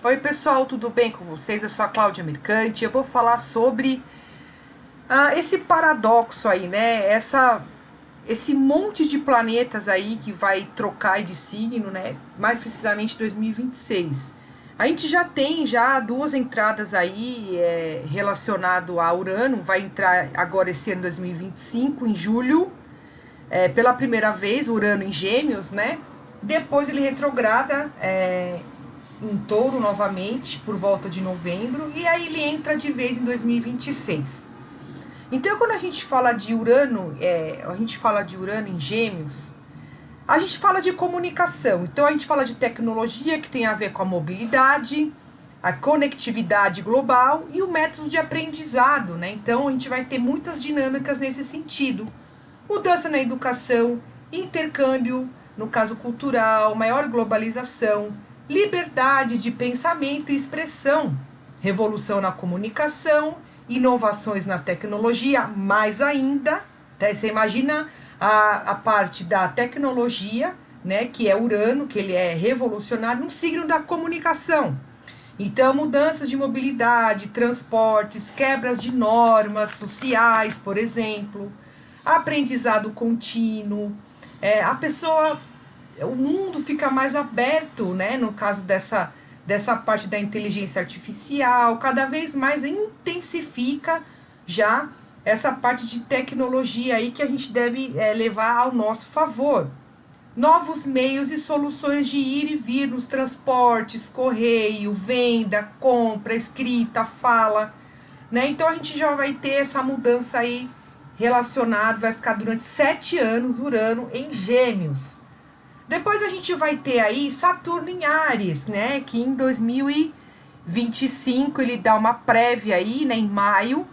Oi pessoal, tudo bem com vocês? Eu sou a Cláudia Mercante. Eu vou falar sobre esse paradoxo aí, né? Esse monte de planetas aí que vai trocar de signo, né? Mais precisamente 2026. A gente já tem duas entradas aí relacionado a Urano. Vai entrar agora esse ano 2025, em julho, pela primeira vez, Urano em Gêmeos, né? Depois ele retrograda em Touro novamente, por volta de novembro, e aí ele entra de vez em 2026. Então, quando a gente fala de Urano, em Gêmeos, a gente fala de comunicação. Então, a gente fala de tecnologia que tem a ver com a mobilidade, a conectividade global e o método de aprendizado, né? Então, a gente vai ter muitas dinâmicas nesse sentido. Mudança na educação, intercâmbio, no caso cultural, maior globalização, liberdade de pensamento e expressão, revolução na comunicação, inovações na tecnologia, mais ainda, tá? Você imagina a parte da tecnologia, né, que é Urano, que ele é revolucionário, no signo da comunicação. Então, mudanças de mobilidade, transportes, quebras de normas sociais, por exemplo, aprendizado contínuo, o mundo fica mais aberto, né? No caso dessa parte da inteligência artificial, cada vez mais intensifica já essa parte de tecnologia aí que a gente deve levar ao nosso favor. Novos meios e soluções de ir e vir nos transportes, correio, venda, compra, escrita, fala, né? Então a gente já vai ter essa mudança aí relacionada, vai ficar durante 7 anos Urano em Gêmeos. Depois a gente vai ter aí Saturno em Áries, né? Que em 2025 ele dá uma prévia aí, né? Em maio.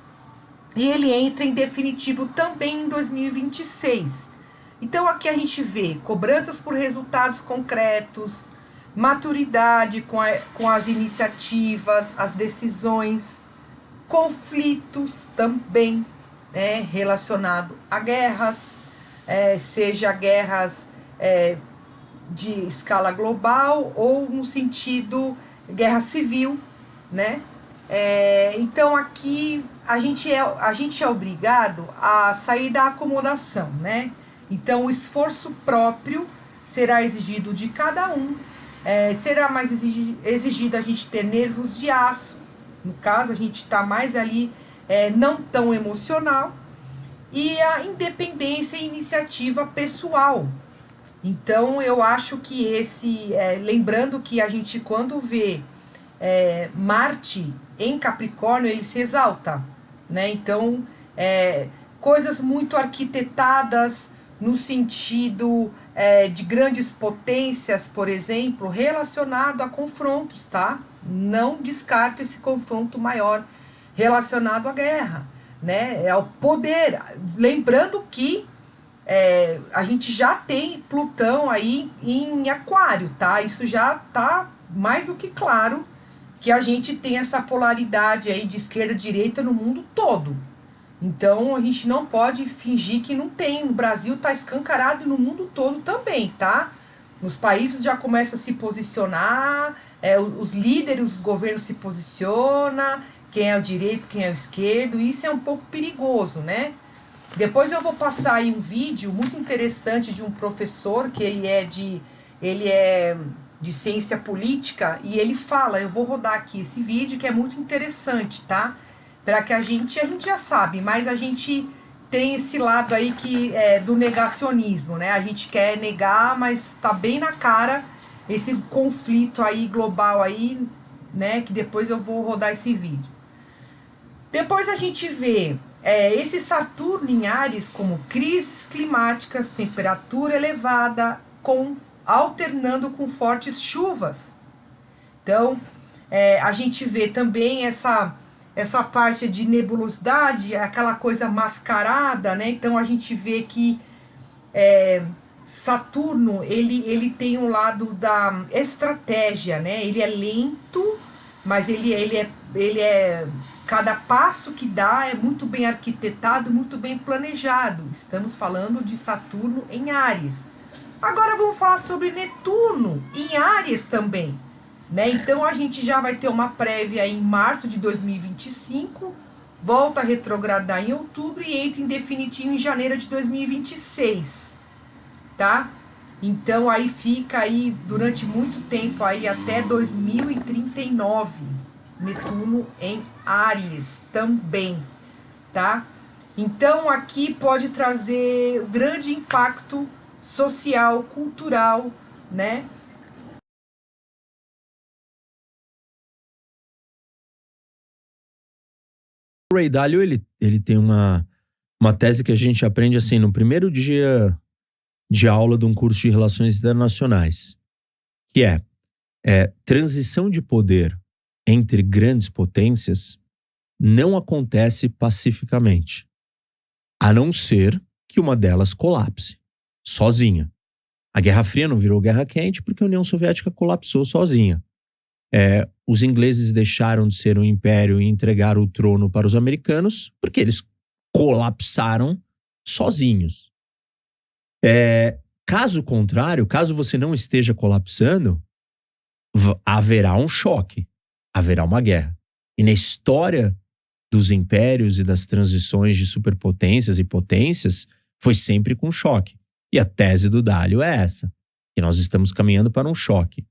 E ele entra em definitivo também em 2026. Então aqui a gente vê cobranças por resultados concretos, maturidade com as iniciativas, as decisões, conflitos também, né? Relacionado a guerras, seja guerras de escala global ou no sentido guerra civil, né? Então aqui a gente é obrigado a sair da acomodação, né? Então o esforço próprio será exigido de cada um, será mais exigido a gente ter nervos de aço, no caso a gente está mais ali não tão emocional, e a independência e iniciativa pessoal. Então, eu acho que lembrando que a gente, quando vê Marte em Capricórnio, ele se exalta, né? Então, coisas muito arquitetadas no sentido de grandes potências, por exemplo, relacionado a confrontos, tá? Não descarta esse confronto maior relacionado à guerra, né? Ao poder. Lembrando que a gente já tem Plutão aí em Aquário, tá? Isso já tá mais do que claro que a gente tem essa polaridade aí de esquerda e direita no mundo todo. Então a gente não pode fingir que não tem. O Brasil tá escancarado e no mundo todo também, tá? Os países já começam a se posicionar, os líderes, os governos se posicionam, quem é o direito, quem é o esquerdo, e isso é um pouco perigoso, né? Depois eu vou passar aí um vídeo muito interessante de um professor que ele é de ciência política, e ele fala, eu vou rodar aqui esse vídeo que é muito interessante, tá? Para que a gente já sabe, mas a gente tem esse lado aí que é do negacionismo, né? A gente quer negar, mas tá bem na cara esse conflito aí global aí, né? Que depois eu vou rodar esse vídeo. Depois a gente vê esse Saturno em Áries como crises climáticas, temperatura elevada, alternando com fortes chuvas. Então, a gente vê também essa parte de nebulosidade, aquela coisa mascarada, né? Então, a gente vê que Saturno, ele tem um lado da estratégia, né? Ele é lento, mas ele é cada passo que dá é muito bem arquitetado, muito bem planejado. Estamos falando de Saturno em Áries. Agora vamos falar sobre Netuno em Áries também. né? Então a gente já vai ter uma prévia em março de 2025, volta a retrogradar em outubro e entra em definitivo em janeiro de 2026, tá? Então aí fica aí durante muito tempo aí até 2039, Netuno em Áries também, tá? Então aqui pode trazer grande impacto social, cultural, né? O Ray Dalio, ele tem uma tese que a gente aprende assim no primeiro dia de aula de um curso de Relações Internacionais, que transição de poder entre grandes potências não acontece pacificamente, a não ser que uma delas colapse, sozinha. A Guerra Fria não virou Guerra Quente porque a União Soviética colapsou sozinha. Os ingleses deixaram de ser um império e entregaram o trono para os americanos porque eles colapsaram sozinhos. Caso contrário, caso você não esteja colapsando, haverá um choque, haverá uma guerra. E na história dos impérios e das transições de superpotências e potências, foi sempre com choque. E a tese do Dalio é essa, que nós estamos caminhando para um choque.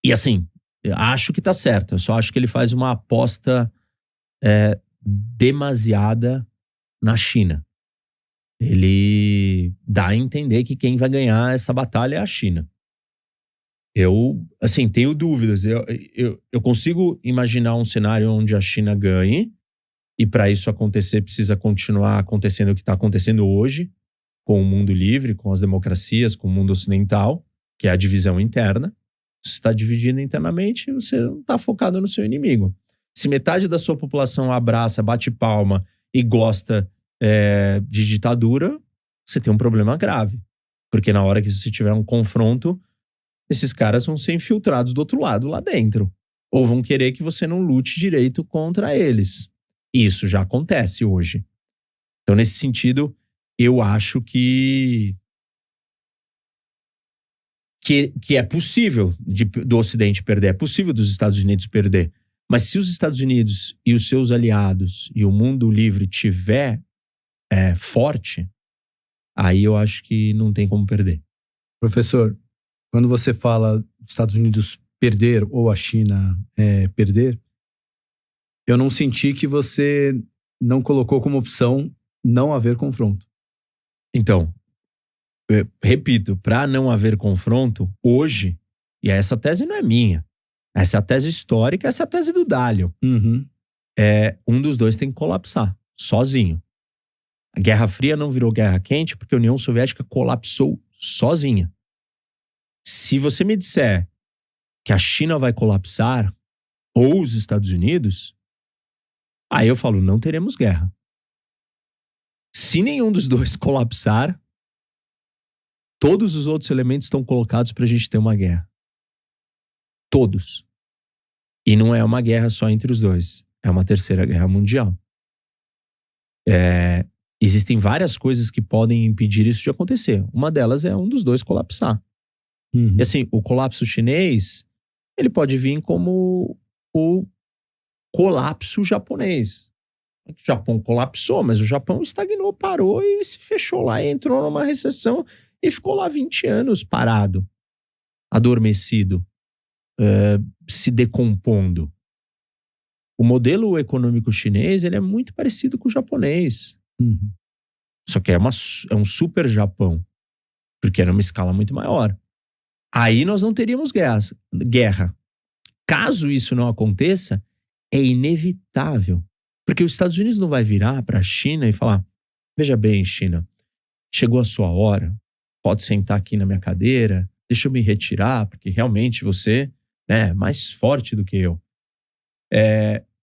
E assim, acho que tá certo, eu só acho que ele faz uma aposta demasiada na China. Ele dá a entender que quem vai ganhar essa batalha é a China. Eu, assim, tenho dúvidas. Eu consigo imaginar um cenário onde a China ganhe, e para isso acontecer, precisa continuar acontecendo o que está acontecendo hoje, com o mundo livre, com as democracias, com o mundo ocidental, que é a divisão interna. Se você está dividido internamente, você não está focado no seu inimigo. Se metade da sua população abraça, bate palma e gosta de ditadura, você tem um problema grave. Porque na hora que você tiver um confronto, esses caras vão ser infiltrados do outro lado, lá dentro. Ou vão querer que você não lute direito contra eles. Isso já acontece hoje. Então, nesse sentido, eu acho que é possível do Ocidente perder, é possível dos Estados Unidos perder. Mas se os Estados Unidos e os seus aliados e o mundo livre tiver forte, aí eu acho que não tem como perder. Professor, quando você fala dos Estados Unidos perder ou a China perder, eu não senti que você não colocou como opção não haver confronto. Então, repito, para não haver confronto, hoje, e essa tese não é minha, essa é a tese histórica, essa é a tese do Dalio. Uhum. Um dos dois tem que colapsar, sozinho. A Guerra Fria não virou Guerra Quente porque a União Soviética colapsou sozinha. Se você me disser que a China vai colapsar, ou os Estados Unidos, aí eu falo, não teremos guerra. Se nenhum dos dois colapsar, todos os outros elementos estão colocados para a gente ter uma guerra. Todos. E não é uma guerra só entre os dois. É uma terceira guerra mundial. Existem várias coisas que podem impedir isso de acontecer. Uma delas é um dos dois colapsar. Uhum. E assim, o colapso chinês, ele pode vir como o colapso japonês. O Japão colapsou, mas o Japão estagnou, parou e se fechou lá e entrou numa recessão e ficou lá 20 anos parado, adormecido, se decompondo. O modelo econômico chinês, ele é muito parecido com o japonês. Uhum. Só que é um super Japão, porque é numa escala muito maior. Aí nós não teríamos guerra. Caso isso não aconteça, é inevitável. Porque os Estados Unidos não vai virar para a China e falar, veja bem, China, chegou a sua hora, pode sentar aqui na minha cadeira, deixa eu me retirar, porque realmente você é mais forte do que eu.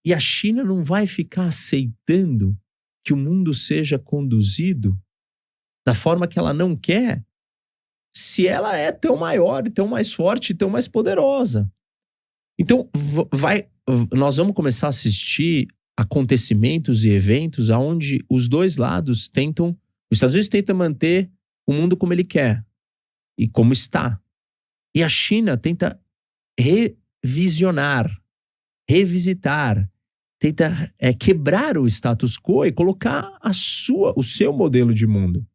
E a China não vai ficar aceitando que o mundo seja conduzido da forma que ela não quer, se ela é tão maior, tão mais forte, tão mais poderosa. Então, nós vamos começar a assistir acontecimentos e eventos onde os dois lados tentam... Os Estados Unidos tentam manter o mundo como ele quer e como está. E a China tenta revisionar, revisitar, tenta quebrar o status quo e colocar o seu modelo de mundo.